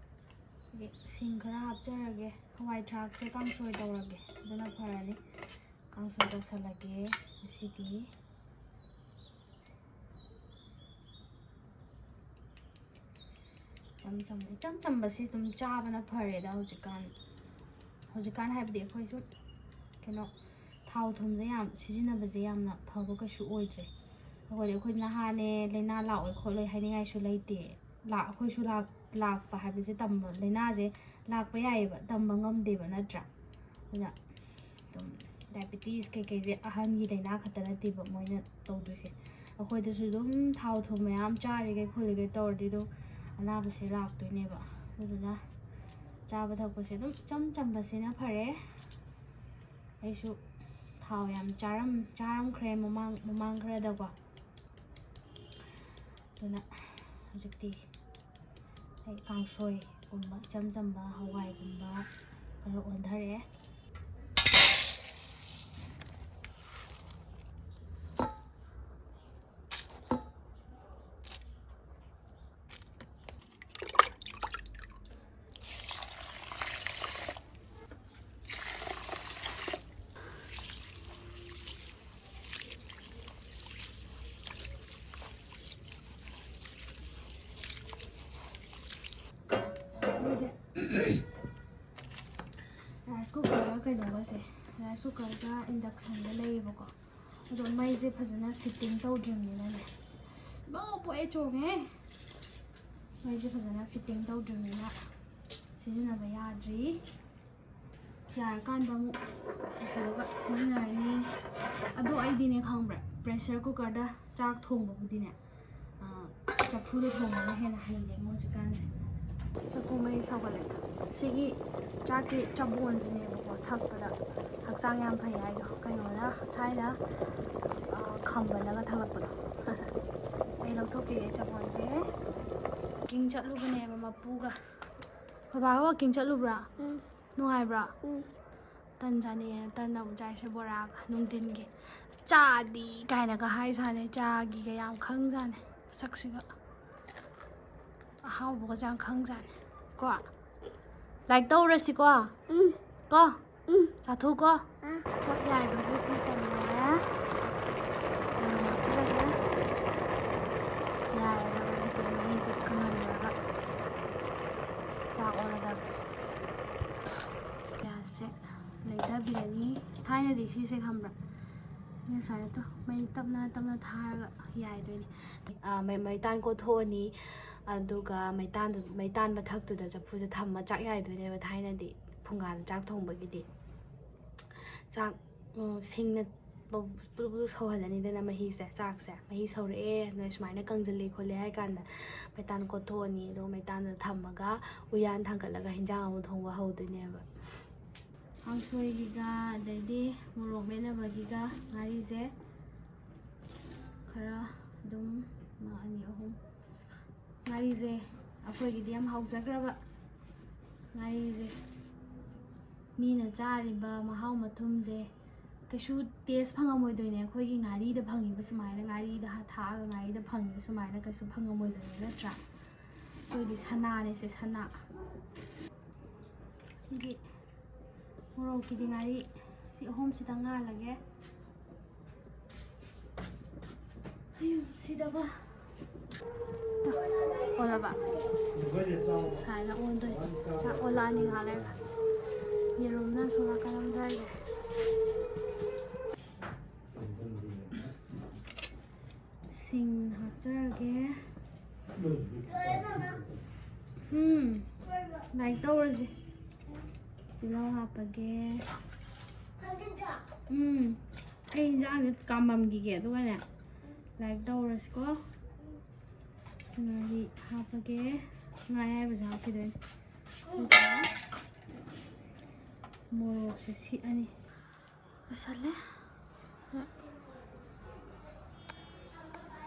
S1: ꯁꯤꯡ ꯈꯔ ꯍꯥꯞꯆꯔꯒꯦ ꯍꯋꯥꯏ ꯊꯔꯥꯛꯁꯦ ꯀꯥꯡꯁꯣꯏ ꯇꯧꯔꯒꯦ ꯑꯗꯨꯅ ꯐꯔꯅꯤ ꯀꯥꯡꯁꯣꯏ ꯇꯧꯁꯜꯂꯒꯦ ꯉꯁꯤꯗꯤ ꯏꯆꯝ ꯆꯝꯕꯁꯤ ꯑꯗꯨꯝ ꯆꯥꯕꯅ ꯐꯔꯦꯗ ꯍꯧꯖꯤꯛꯀꯥꯟ ꯍꯥꯏꯕꯗꯤ ꯑꯩꯈꯣꯏꯁꯨ ꯀꯩꯅꯣ ꯊꯥꯎ ꯊꯨꯝꯁꯦ ꯌꯥꯝ ꯁꯤꯖꯤꯟꯅꯕꯁꯦ ꯌꯥꯝꯅ ꯐꯕ ꯀꯩꯁꯨ ꯑꯣꯏꯗ꯭ꯔꯦ ꯑꯩꯈꯣꯏ ꯅꯍꯥꯅꯦ ꯂꯥꯏꯅꯥ ꯂꯥꯛꯑꯣꯏ ꯈꯣꯠꯂꯣꯏ ꯍꯥꯏꯅꯤꯡꯉꯥꯏꯁꯨ ꯂꯩꯇꯦ ꯑꯩꯈꯣꯏꯁꯨ ꯂꯥꯛꯄ ꯍꯥꯏꯕꯁꯦ ꯂꯥꯏꯅꯥꯁꯦ ꯂꯥꯛꯄ ꯌꯥꯏꯑꯕ ꯇꯝꯕ ꯉꯝꯗꯦꯕ ꯅꯠꯇ꯭ꯔꯥ ꯑꯗꯨꯅ ꯑꯗꯨꯝ ꯗꯥꯏꯕꯦꯇꯤꯁ ꯀꯩꯀꯩꯁꯦ ꯑꯍꯟꯒꯤ ꯂꯥꯏꯅꯥ ꯈꯛꯇ ꯅꯠꯇꯦꯕ ꯃꯣꯏꯅ ꯇꯧꯗꯣꯏꯁꯦ ꯑꯩꯈꯣꯏꯗꯁꯨ ꯑꯗꯨꯝ ꯊꯥꯎ ꯊꯨꯝ ꯃꯌꯥꯝ ꯆꯥꯔꯤꯈꯩ ꯈꯣꯠꯂꯤꯈꯩ ꯇꯧꯔꯗꯤ ꯑꯗꯨꯝ ꯑꯅꯥꯕꯁꯦ ꯂꯥꯛꯇꯣꯏꯅꯦꯕ ꯑꯗꯨꯗꯨꯅ ꯆꯥꯕ ꯊꯛꯄꯁꯦ ꯑꯗꯨꯝ ꯏꯆꯝ ꯆꯝꯕꯁꯤꯅ ꯐꯔꯦ ꯑꯩꯁꯨ ꯊꯥꯎ ꯌꯥꯝ ꯆꯥꯔꯝꯈ꯭ꯔꯦ ꯃꯃꯥꯡ ꯈꯔꯗꯀꯣ ꯑꯗꯨꯅ ꯍꯧꯖꯤꯛꯇꯤ ꯑꯩ ꯀꯥꯡꯁꯣꯏꯒꯨꯝꯕ ꯏꯆꯝ ꯆꯝꯕ ꯍꯋꯥꯏꯒꯨꯝꯕ ꯈꯔ ꯑꯣꯟꯊꯔꯛꯑꯦ ꯔꯥꯏꯁ ꯀꯨꯀꯔ ꯀꯩꯅꯣꯒꯁꯦ ꯔꯥꯏꯁ ꯀꯨꯀꯔꯒ ꯏꯟꯗꯛꯁꯟꯒ ꯂꯩꯌꯦꯕꯀꯣ ꯑꯗꯣ ꯃꯩꯁꯦ ꯐꯖꯅ ꯐꯤꯠꯇꯤꯡ ꯇꯧꯗ꯭ꯔꯤꯕꯅꯤꯅꯅꯦ ꯄꯣꯛꯑꯦ ꯆꯣꯡꯉꯦ ꯃꯩꯁꯦ ꯐꯖꯅ ꯐꯤꯠꯇꯤꯡ ꯇꯧꯗ꯭ꯔꯤꯕꯅꯤꯅ ꯁꯤꯖꯤꯟꯅꯕ ꯌꯥꯗ꯭ꯔꯤ ꯌꯥꯔꯀꯥꯟꯗ ꯑꯃꯨꯛ ꯄꯨꯊꯣꯛꯑꯒ ꯁꯤꯖꯤꯟꯅꯔꯅꯤ ꯑꯗꯣ ꯑꯩꯗꯤꯅꯦ ꯈꯪꯕ꯭ꯔꯥ ꯄ꯭ꯔꯦꯁꯔ ꯀꯨꯀꯔꯗ ꯆꯥꯛ ꯊꯣꯡꯕꯕꯨꯗꯤꯅꯦ ꯆꯐꯨꯗ ꯊꯣꯡꯕꯅ ꯍꯦꯟꯅ ꯍꯩꯔꯦꯉꯣ ꯍꯧꯖꯤꯛꯀꯥꯟꯁꯦ ꯆꯐꯨ ꯃꯩ ꯁꯧꯒꯠꯂꯦ ꯁꯤꯒꯤ ꯆꯥꯛꯀꯤ ꯆꯕꯣꯟꯁꯤꯅꯦꯕꯀꯣ ꯊꯛꯄꯗ ꯍꯛꯆꯥꯡ ꯌꯥꯝ ꯐꯩ ꯍꯥꯏꯗꯣ ꯀꯩꯅꯣꯅ ꯊꯥꯏꯅ ꯈꯝꯕꯅꯒ ꯊꯛꯂꯛꯄꯗꯣ ꯑꯩ ꯂꯧꯊꯣꯛꯈꯤꯒꯦ ꯆꯕꯣꯟꯁꯦ ꯋꯥꯛꯀꯤꯡ ꯆꯠꯂꯨꯕꯅꯦꯕ ꯃꯄꯨꯒ ꯕꯕꯥꯒ ꯋꯥꯛꯀꯤꯡ ꯆꯠꯂꯨꯕ꯭ꯔꯥ ꯅꯨꯡꯉꯥꯏꯕ꯭ꯔꯥ ꯇꯟ ꯆꯥꯅꯤꯡꯉꯦꯅ ꯇꯟ ꯑꯃꯨꯛ ꯆꯥꯏꯁꯦ ꯕꯣꯔꯥꯒ ꯅꯨꯡꯊꯤꯟꯒꯤ ꯆꯥꯗꯤ ꯀꯥꯏꯅꯒ ꯍꯥꯏ ꯁꯥꯅꯦ ꯆꯥꯒꯤꯒ ꯌꯥꯝ ꯈꯪꯖꯥꯅꯦ ꯁꯛꯁꯤꯒ ꯑꯍꯥꯎꯕꯒ ꯌꯥꯝ ꯈꯪꯖꯥꯅꯦ ꯀꯣ ꯂꯥꯏꯛ ꯇꯧꯔꯁꯤꯀꯣ ꯀꯣ ꯆꯥꯊꯣꯛꯀꯣ ꯆꯥꯛ ꯌꯥꯏꯕꯒꯤ ꯃꯇꯝ ꯌꯧꯔꯦ ꯌꯦꯔꯨꯝ ꯍꯥꯞꯆꯤꯜꯂꯒꯦ ꯌꯥꯏꯔꯗꯕꯅꯤ ꯁꯤꯗ ꯃꯍꯤꯁꯦ ꯀꯪꯍꯜꯂꯨꯔꯒ ꯆꯥꯛ ꯑꯣꯜꯂꯗꯕꯅꯤ ꯒ꯭ꯌꯥꯁꯁꯦ ꯂꯩꯊꯕꯤꯔꯅꯤ ꯊꯥꯏꯅꯗꯤ ꯁꯤꯁꯦ ꯈꯪꯕ꯭ꯔꯥ ꯁꯨꯃꯥꯏꯅ ꯇꯧ ꯃꯩ ꯇꯞꯅ ꯇꯞꯅ ꯊꯥꯔꯒ ꯌꯥꯏꯗꯣꯏꯅꯤ ꯃꯩꯇꯥꯟ ꯀꯣꯠꯊꯣꯛꯑꯅꯤ ꯑꯗꯨꯒ ꯃꯩꯇꯥꯟ ꯃꯊꯛꯇꯨꯗ ꯆꯐꯨꯁꯦ ꯊꯝꯃ ꯆꯥꯛ ꯌꯥꯏꯗꯣꯏꯅꯦꯕ ꯊꯥꯏꯅꯗꯤ ꯐꯨꯡꯒꯥꯗ ꯆꯥꯛ ꯊꯣꯡꯕꯒꯤꯗꯤ ꯆꯥꯛ ꯁꯤꯡꯅ ꯄꯨꯂꯞ ꯁꯧꯍꯜꯂꯅꯤꯗꯅ ꯃꯍꯤꯁꯦ ꯆꯥꯛꯁꯦ ꯃꯍꯤ ꯁꯧꯔꯛꯑꯦ ꯑꯗꯨꯅ ꯁꯨꯃꯥꯏꯅ ꯀꯪꯁꯤꯜꯂꯦ ꯈꯣꯠꯂꯦ ꯍꯥꯏ ꯀꯥꯟꯗ ꯃꯩꯇꯥꯟ ꯀꯣꯠꯊꯣꯛꯑꯅꯤ ꯑꯗꯨꯒ ꯃꯩꯇꯥꯟꯗ ꯊꯝꯃꯒ ꯎꯌꯥꯟ ꯊꯥꯡꯒꯠꯂꯒ ꯍꯤꯟꯖꯥꯡ ꯑꯃꯨꯛ ꯊꯣꯡꯕ ꯍꯧꯗꯣꯏꯅꯦꯕ ꯀꯥꯡꯁꯣꯏꯒꯤꯒ ꯑꯗꯩꯗꯤ ꯃꯣꯔꯣꯛ ꯃꯦꯠꯅꯕꯒꯤꯒ ꯉꯥꯔꯤꯁꯦ ꯈꯔ ꯑꯗꯨꯝ 1, 2, 3 ꯉꯥꯔꯤꯁꯦ ꯑꯩꯈꯣꯏꯒꯤꯗꯤ ꯌꯥꯝ ꯍꯥꯎꯖꯈ꯭ꯔꯕ ꯉꯥꯔꯤꯁꯦ ꯃꯤꯅ ꯆꯥꯔꯤꯕ ꯃꯍꯥꯎ ꯃꯊꯨꯝꯁꯦ ꯀꯩꯁꯨ ꯇꯦꯁ ꯐꯪꯉꯝꯃꯣꯏꯗꯣꯏꯅꯦ ꯑꯩꯈꯣꯏꯒꯤ ꯉꯥꯔꯤꯗ ꯐꯪꯉꯤꯕ ꯁꯨꯃꯥꯏꯅ ꯉꯥꯔꯤꯗ ꯊꯥꯛꯑꯒ ꯉꯥꯔꯤꯗ ꯐꯪꯉꯤꯕ ꯁꯨꯃꯥꯏꯅ ꯀꯩꯁꯨ ꯐꯪꯉꯝꯃꯣꯏꯗꯣꯏꯅꯦ ꯅꯠꯇ꯭ꯔꯥ ꯑꯩꯈꯣꯏꯗꯤ ꯁꯅꯥꯅꯦ ꯁꯦ ꯁꯅꯥ ꯁꯤꯒꯤ ꯃꯣꯔꯣꯛꯀꯤꯗꯤ ꯉꯥꯔꯤ ꯁꯤ 3ꯁꯤꯗ ꯉꯥꯜꯂꯒꯦ ꯁꯤꯗꯒ ꯑꯣꯜꯂꯕ ꯁꯨꯃꯥꯏꯅ ꯑꯣꯟꯗꯣꯏꯅꯤ ꯆꯥꯛ ꯑꯣꯜꯂꯛꯑꯅꯤ ꯉꯥꯏꯍꯥꯛ ꯂꯩꯔꯒ ꯌꯦꯔꯨꯝꯅ ꯁꯣꯝ ꯅꯥꯀꯟ ꯑꯃꯗ ꯂꯩꯔꯦ ꯁꯤꯡ ꯍꯥꯞꯆꯔꯒꯦ ꯂꯥꯏꯛ ꯇꯧꯔꯁꯤ ꯇꯤꯜꯍꯧ ꯍꯥꯞꯄꯒꯦ ꯑꯩ ꯏꯟꯖꯥꯡꯁꯦ ꯀꯥꯝꯃꯝꯈꯤꯒꯦ ꯑꯗꯨꯒꯅꯦ ꯂꯥꯏꯛ ꯇꯧꯔꯁꯤꯀꯣ ꯉꯥꯔꯤ ꯍꯥꯞꯄꯒꯦ ꯉꯥ ꯑꯌꯥꯏꯕꯁꯦ ꯍꯥꯞꯈꯤꯗꯣꯏꯅꯦ ꯑꯗꯨꯒ ꯃꯣꯔꯣꯛꯁꯦ ꯁꯤꯛꯑꯅꯤ ꯂꯣꯏꯁꯜꯂꯦ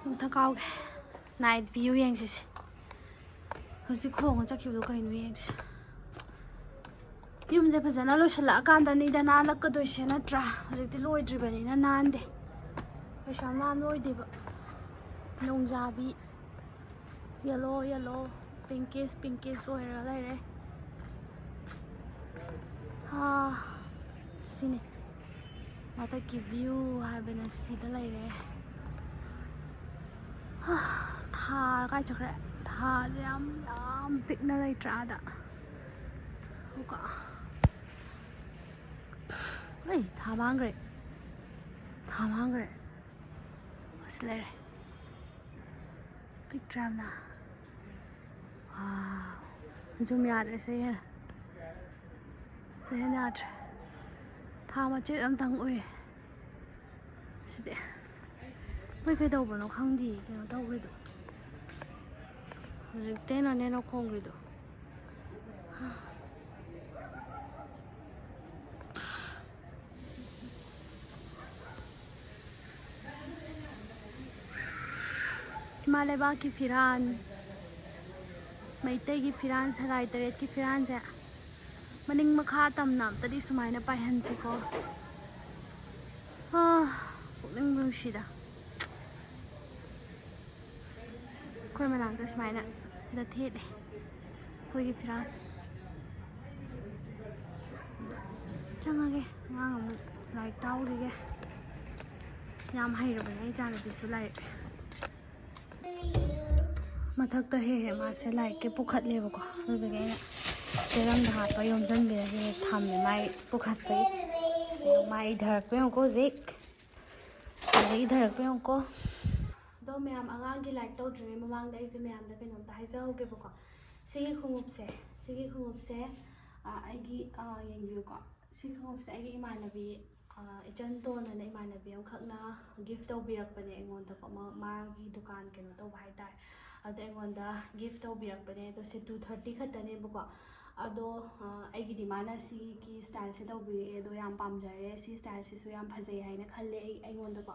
S1: ꯑꯝꯇ ꯀꯥꯎꯒꯦ ꯅꯥꯏꯠ ꯚꯤꯌꯨ ꯌꯦꯡꯁꯤꯁꯦ ꯍꯧꯖꯤꯛ ꯈꯣꯡꯉ ꯆꯠꯈꯤꯕꯗꯣ ꯀꯩꯅꯣ ꯌꯦꯡꯁꯤ ꯌꯨꯝꯁꯦ ꯐꯖꯅ ꯂꯣꯏꯁꯤꯜꯂꯛꯑꯀꯥꯟꯗꯅꯤꯗ ꯅꯥꯜꯂꯛꯀꯗꯣꯏꯁꯦ ꯅꯠꯇ꯭ꯔꯥ ꯍꯧꯖꯤꯛꯇꯤ ꯂꯣꯏꯗ꯭ꯔꯤꯕꯅꯤꯅ ꯅꯥꯟꯗꯦ ꯀꯩꯁꯨ ꯌꯥꯝ ꯅꯥꯟꯕ ꯑꯣꯏꯗꯦꯕ ꯅꯣꯡꯖꯥꯕꯤ ꯌꯦꯜꯂꯣ ꯄꯤꯡꯀꯤꯁ ꯑꯣꯏꯔꯒ ꯂꯩꯔꯦ ꯁꯤꯅꯤ ꯃꯊꯛꯀꯤ ꯚ꯭ꯌꯨ ꯍꯥꯏꯕꯅ ꯁꯤꯗ ꯂꯩꯔꯦ ꯊꯥ ꯀꯥꯏ ꯆꯠꯈ꯭ꯔꯦ ꯊꯥꯁꯦ ꯌꯥꯝ ꯄꯤꯛꯅ ꯂꯩꯇ꯭ꯔꯥ ꯑꯗ ꯊꯥ ꯃꯥꯡꯈ꯭ꯔꯦ ꯑꯁꯤ ꯂꯩꯔꯦ ꯄꯤꯛꯇ꯭ꯔꯥ ꯌꯥꯝꯅ ꯖꯨꯝ ꯌꯥꯗ꯭ꯔꯦ ꯁꯤ ꯍꯦꯟꯅ ꯌꯥꯗ꯭ꯔꯦ ꯊꯥ ꯃꯆꯦꯠ ꯑꯝꯇꯪ ꯎꯏ ꯁꯤꯗꯤ ꯃꯣꯏ ꯀꯩꯗꯧꯕꯅꯣ ꯈꯪꯗꯦ ꯀꯩꯅꯣ ꯇꯧꯈ꯭ꯔꯤꯗꯣ ꯍꯧꯖꯤꯛ ꯅꯦꯅꯣ ꯈꯣꯡꯈ꯭ꯔꯤꯗꯣ ꯏꯃꯥ ꯂꯩꯕꯥꯛꯀꯤ ꯐꯤꯔꯥꯟ ꯃꯩꯇꯩꯒꯤ ꯐꯤꯔꯥꯟ ꯁꯂꯥꯏ ꯇꯔꯦꯠꯀꯤ ꯐꯤꯔꯥꯟꯁꯦ ꯃꯅꯤꯡ ꯃꯈꯥ ꯇꯝꯅ ꯑꯝꯇꯗꯤ ꯁꯨꯃꯥꯏꯅ ꯄꯥꯏꯍꯟꯁꯤꯀꯣ ꯄꯨꯛꯅꯤꯡ ꯅꯨꯡꯁꯤꯗ ꯑꯩꯈꯣꯏ ꯃꯅꯥꯛꯇ ꯁꯨꯃꯥꯏꯅ ꯁꯤꯗ ꯊꯦꯠꯂꯦ ꯑꯩꯈꯣꯏꯒꯤ ꯐꯤꯔꯥꯟ ꯆꯪꯉꯒꯦ ꯑꯉꯥꯡ ꯑꯃꯨꯛ ꯂꯥꯏꯔꯤꯛ ꯇꯥꯛꯎꯈꯤꯒꯦ ꯌꯥꯝ ꯍꯩꯔꯕꯅꯦ ꯑꯩ ꯏꯆꯥꯅꯨꯄꯤꯁꯨ ꯂꯥꯏꯔꯤꯛ ꯃꯊꯛꯇ ꯍꯦꯛ ꯃꯥꯁꯦ ꯂꯥꯏꯔꯤꯛꯀꯤ ꯄꯨꯈꯠꯂꯦꯕꯀꯣ ꯑꯗꯨꯗꯒꯤ ꯑꯩꯅ ꯆꯦꯔꯪꯗ ꯍꯥꯞꯄ ꯌꯣꯝꯁꯤꯟꯕꯤꯔꯒ ꯊꯝꯃꯦ ꯃꯥꯒꯤ ꯄꯨꯈꯠꯄꯒꯤ ꯃꯥꯏ ꯏꯙꯔꯛꯄ ꯌꯦꯡꯉꯨꯀꯣ ꯍꯧꯖꯤꯛ ꯏꯙꯔꯛꯄ ꯌꯦꯡꯉꯨꯀꯣ ꯑꯗꯣ ꯃꯌꯥꯝ ꯑꯉꯥꯡꯒꯤ ꯂꯥꯏꯛ ꯇꯧꯗ꯭ꯔꯤꯉꯩ ꯃꯃꯥꯡꯗ ꯑꯩꯁꯦ ꯃꯌꯥꯝꯗ ꯀꯩꯅꯣꯝꯇ ꯍꯥꯏꯖꯍꯧꯒꯦꯕꯀꯣ ꯁꯤꯒꯤ ꯈꯣꯡꯎꯞꯁꯦ ꯑꯩꯒꯤ ꯌꯦꯡꯕꯤꯌꯨꯀꯣ ꯁꯤ ꯈꯣꯡꯎꯞꯁꯦ ꯑꯩꯒꯤ ꯏꯃꯥꯟꯅꯕꯤ ꯏꯆꯟ ꯇꯣꯟꯅ ꯏꯃꯥꯟꯅꯕꯤ ꯑꯃꯈꯛꯅ ꯒꯤꯐ ꯇꯧꯕꯤꯔꯛꯄꯅꯦ ꯑꯩꯉꯣꯟꯗꯀꯣ ꯃꯥꯒꯤ ꯗꯨꯀꯥꯟ ꯀꯩꯅꯣ ꯇꯧꯕ ꯍꯥꯏꯇꯥꯔꯦ ꯑꯗꯣ ꯑꯩꯉꯣꯟꯗ ꯒꯤꯐ ꯇꯧꯕꯤꯔꯛꯄꯅꯦ ꯑꯗꯣ ꯁꯤ 230 ꯈꯛꯇꯅꯦꯕꯀꯣ ꯑꯗꯣ ꯑꯩꯒꯤꯗꯤ ꯃꯥꯅ ꯁꯤꯒꯤ ꯁ꯭ꯇꯥꯏꯜꯁꯦ ꯇꯧꯕꯤꯔꯛꯑꯦ ꯑꯗꯣ ꯌꯥꯝ ꯄꯥꯝꯖꯔꯦ ꯁꯤ ꯁ꯭ꯇꯥꯏꯜꯁꯤꯁꯨ ꯌꯥꯝ ꯐꯖꯩ ꯍꯥꯏꯅ ꯈꯜꯂꯦ ꯑꯩꯉꯣꯟꯗꯀꯣ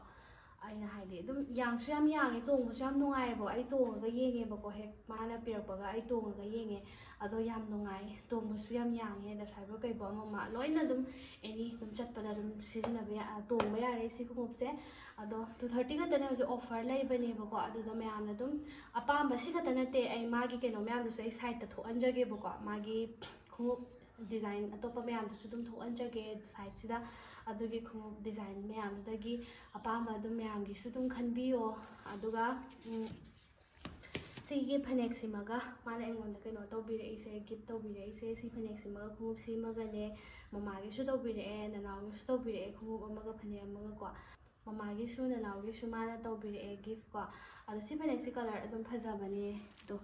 S1: ꯑꯩꯅ ꯍꯥꯏꯗꯤ ꯑꯗꯨꯝ ꯌꯥꯡꯁꯨ ꯌꯥꯝ ꯌꯥꯡꯉꯦ ꯇꯣꯡꯕꯁꯨ ꯌꯥꯝ ꯅꯨꯡꯉꯥꯏꯌꯦꯕ ꯑꯩ ꯇꯣꯡꯉꯒ ꯌꯦꯡꯉꯦꯕꯀꯣ ꯍꯦꯛ ꯃꯥꯅ ꯄꯤꯔꯛꯄꯒ ꯑꯩ ꯇꯣꯡꯉꯒ ꯌꯦꯡꯉꯦ ꯑꯗꯣ ꯌꯥꯝ ꯅꯨꯡꯉꯥꯏ ꯇꯣꯡꯕꯁꯨ ꯌꯥꯝ ꯌꯥꯡꯉꯦ ꯂꯩꯁꯥꯏꯕꯣ ꯀꯩꯕꯣ ꯑꯃ ꯂꯣꯏꯅ ꯑꯗꯨꯝ ꯑꯦꯅꯤ ꯑꯗꯨꯝ ꯆꯠꯄꯗ ꯑꯗꯨꯝ ꯇꯣꯡꯕ ꯌꯥꯔꯦ ꯁꯤ ꯈꯣꯡꯎꯞꯁꯦ ꯑꯗꯣ 230 ꯈꯛꯇꯅꯦ ꯍꯧꯖꯤꯛ ꯑꯣꯐꯔ ꯂꯩꯕꯅꯦꯕꯀꯣ ꯑꯗꯨꯗ ꯃꯌꯥꯝꯅ ꯑꯗꯨꯝ ꯑꯄꯥꯝꯕ ꯁꯤ ꯈꯛꯇ ꯅꯠꯇꯦ ꯑꯩ ꯃꯥꯒꯤ ꯀꯩꯅꯣ ꯃꯌꯥꯝꯗꯨꯁꯨ ꯑꯩ ꯁꯥꯏꯠꯇ ꯊꯣꯛꯍꯟꯖꯒꯦꯕꯀꯣ ꯃꯥꯒꯤ ꯈꯣꯡꯎꯞ ꯗꯤꯖꯥꯏꯟ ꯑꯇꯣꯞꯄ ꯃꯌꯥꯝꯗꯨꯁꯨ ꯑꯗꯨꯝ ꯊꯣꯛꯍꯟꯖꯒꯦ ꯁꯥꯏꯠꯁꯤꯗ ꯑꯗꯨꯒꯤ ꯈꯣꯡꯎꯞ ꯗꯤꯖꯥꯏꯟ ꯃꯌꯥꯝꯗꯨꯗꯒꯤ ꯑꯄꯥꯝꯕ ꯑꯗꯨꯝ ꯃꯌꯥꯝꯒꯤꯁꯨ ꯑꯗꯨꯝ ꯈꯟꯕꯤꯌꯣ ꯑꯗꯨꯒ ꯁꯤꯒꯤ ꯐꯅꯦꯛꯁꯤꯃꯒ ꯃꯥꯅ ꯑꯩꯉꯣꯟꯗ ꯀꯩꯅꯣ ꯇꯧꯕꯤꯔꯛꯏꯁꯦ ꯒꯤꯐ ꯇꯧꯕꯤꯔꯛꯏꯁꯦ ꯁꯤ ꯐꯅꯦꯛꯁꯤꯃꯒ ꯈꯣꯡꯎꯞ ꯁꯤꯃꯒꯅꯦ ꯃꯃꯥꯒꯤꯁꯨ ꯇꯧꯕꯤꯔꯛꯑꯦ ꯅꯅꯥꯎꯒꯤꯁꯨ ꯇꯧꯕꯤꯔꯛꯑꯦ ꯈꯣꯡꯎꯞ ꯑꯃꯒ ꯐꯅꯦꯛ ꯑꯃꯒꯀꯣ ꯃꯃꯥꯒꯤꯁꯨ ꯅꯅꯥꯎꯒꯤꯁꯨ ꯃꯥꯅ ꯇꯧꯕꯤꯔꯛꯑꯦ ꯒꯤꯐ ꯀꯣ ꯑꯗꯣ ꯁꯤ ꯐꯅꯦꯛꯁꯤ ꯀꯂꯔ ꯑꯗꯨꯝ ꯐꯖꯕꯅꯦ ꯑꯗꯣ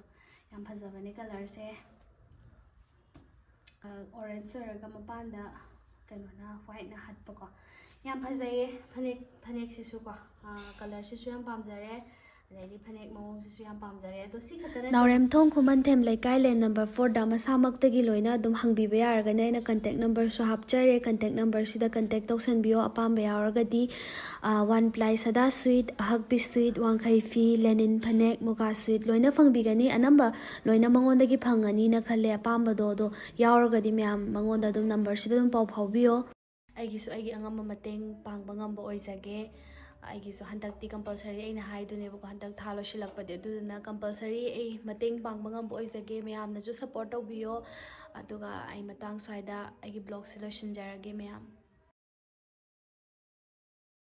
S1: ꯌꯥꯝ ꯐꯖꯕꯅꯦ ꯀꯂꯔꯁꯦ ꯑꯣꯔꯦꯟꯖ ꯑꯣꯏꯔꯒ ꯃꯄꯥꯟꯗ ꯀꯩꯅꯣꯅ ꯋꯥꯏꯠꯅ ꯍꯠꯄꯀꯣ ꯌꯥꯝ ꯐꯖꯩꯌೇ ꯐꯅꯦꯛꯁꯤꯁꯨꯀꯣ ꯀꯂꯔꯁꯤꯁꯨ ꯌꯥꯝ ꯄꯥꯝꯖꯔꯦ ꯑꯗꯩꯗꯤ ꯐꯅꯦꯛ ꯃꯑꯣꯡꯁꯤꯁꯨ ꯌꯥꯝ ꯄꯥꯝꯖꯔꯦ ꯑꯗꯣ ꯁꯤ ꯈꯛꯇ ꯅꯥꯎꯔꯦꯝꯊꯣꯡ ꯈꯨꯃꯟꯊꯦꯝ ꯂꯩꯀꯥꯏ ꯂꯦꯟ ꯅꯝꯕꯔ 4ꯗ ꯃꯁꯥꯃꯛꯇꯒꯤ ꯂꯣꯏꯅ ꯑꯗꯨꯝ ꯍꯪꯕꯤꯕ ꯌꯥꯔꯒꯅꯤ ꯑꯩꯅ ꯀꯟꯇꯦꯛ ꯅꯝꯕꯔꯁꯨ ꯍꯥꯞꯆꯔꯦ ꯀꯟꯇꯦꯛ ꯅꯝꯕꯔꯁꯤꯗ ꯀꯟꯇꯦꯛ ꯇꯧꯁꯟꯕꯤꯌꯣ ꯑꯄꯥꯝꯕ ꯌꯥꯎꯔꯒꯗꯤ ꯋꯥꯟ ꯄ꯭ꯂꯥꯏ ꯁꯗꯥ ꯁ꯭ꯋꯤꯠ ꯑꯍꯛꯄꯤ ꯁ꯭ꯋꯤꯠ ꯋꯥꯡꯈꯩ ꯐꯤ ꯂꯦꯅꯤꯟ ꯐꯅꯦꯛ ꯃꯨꯒꯥ ꯁ꯭ꯋꯤꯠ ꯂꯣꯏꯅ ꯐꯪꯕꯤꯒꯅꯤ ꯑꯅꯝꯕ ꯂꯣꯏꯅ ꯃꯉꯣꯟꯗꯒꯤ ꯐꯪꯒꯅꯤꯅ ꯈꯜꯂꯦ ꯑꯄꯥꯝꯕꯗꯣ ꯑꯗꯣ ꯌꯥꯎꯔꯒꯗꯤ ꯃꯌꯥꯝ ꯃꯉꯣꯟꯗ ꯑꯗꯨꯝ ꯅꯝꯕꯔꯁꯤꯗ ꯑꯗꯨꯝ ꯄꯥꯎ ꯐꯥꯎꯕꯤꯌꯣ ꯑꯩꯒꯤꯁꯨ ꯑꯩꯒꯤ ꯑꯉꯝꯕ ꯃꯇꯦꯡ ꯄꯥꯡꯕ ꯉꯝꯕ ꯑꯣꯏꯖꯒꯦ ꯑꯩꯒꯤꯁꯨ ꯍꯟꯗꯛꯇꯤ ꯀꯝꯄꯜꯁꯔꯤ ꯑꯩꯅ ꯍꯥꯏꯗꯨꯅꯦꯕꯀꯣ ꯍꯟꯗꯛ ꯊꯥ ꯂꯣꯏꯁꯤꯜꯂꯛꯄꯗꯤ ꯑꯗꯨꯗꯨꯅ ꯀꯝꯄꯜꯁꯔꯤ ꯑꯩ ꯃꯇꯦꯡ ꯄꯥꯡꯕ ꯉꯝꯕ ꯑꯣꯏꯖꯒꯦ ꯃꯌꯥꯝꯅꯁꯨ ꯁꯞꯄꯣꯔꯠ ꯇꯧꯕꯤꯌꯣ ꯑꯗꯨꯒ ꯑꯩ ꯃꯇꯥꯡ ꯁ꯭ꯋꯥꯏꯗ ꯑꯩꯒꯤ ꯕ꯭ꯂꯣꯒꯁꯦ ꯂꯣꯏꯁꯤꯟꯖꯔꯒꯦ ꯃꯌꯥꯝ